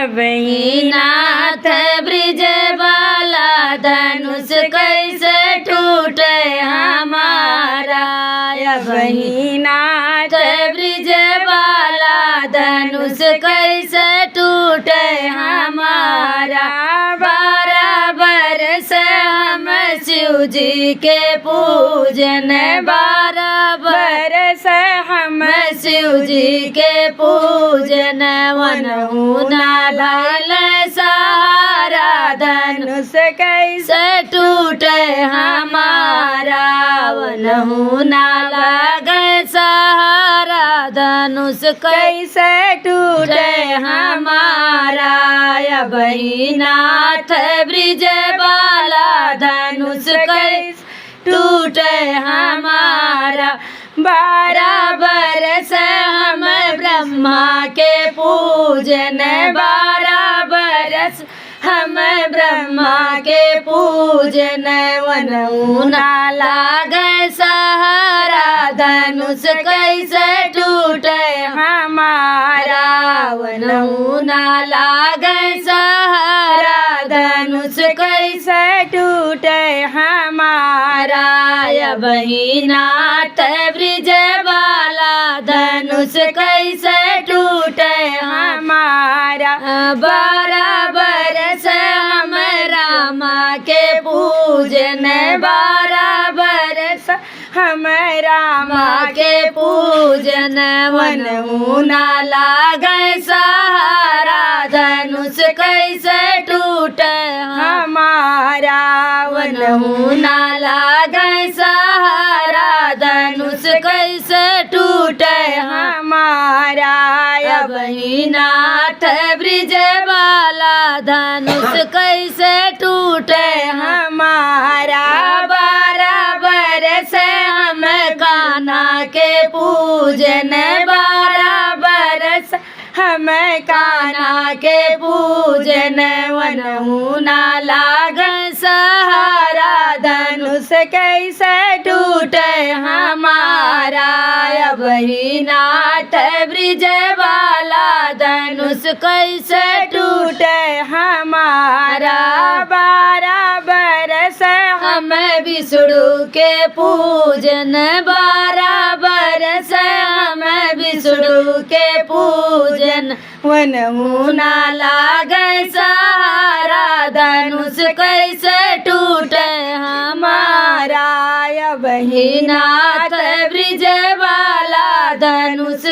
बहिनाथ bridge वाला धनुष कैसे टूटे हमारा। बहिनाथ ब्रिज वाला धनुष कैसे टूटे हमारा। 12 बरस हम शिव जी के पूजन, 12 बरस हम शिव जी के पूजन। वनहु ना भइल सहारा, धनुष कैसे टूटे हमारा। वनहु ना लगे सहारा, धनुष कैसे टूटे हमारा। बहिनाथ ब्रिज वाला धनुष कैसे टूटे हमारा। 12 बरस हम ब्रह्मा के पूजन, 12 बरस हम ब्रह्मा के पूजन। वनहु ना लागे सहारा, धनुष कैसे टूटे हमारा। वनहु ना लागे सहारा, धनुष कैसे टूटे हमारा। बहिनाथ ब्रिज वाला धनुष कैसे टूटे हमारा। 12 बरस हम रामा के पूजन, 12 बरस हम रामा के पूजन। वनहु ना लागे सहारा, धनुष कैसे टूटे हमारा। वनहु ना लागे सहारा, धनुष कैसे टूटे हमारा। बहिनाथ ब्रिज वाला धनुष कैसे टूटे हमारा। 12 बरस हम कान्हा के पूजन, 12 बरस हम कान्हा के पूजन। वनहु ना लागे सहारा, धनुष कैसे टूटे हमारा। बहिनाथ ब्रिज वाला धनुष कैसे टूटे हमारा। 12 बरस हम विष्णु के पूजन, 12 बरस हम विष्णु के पूजन। वनहु ना लागे सहारा, धनुष कैसे टूटे हमारा। बहिनाथ ब्रिज वाला धनुष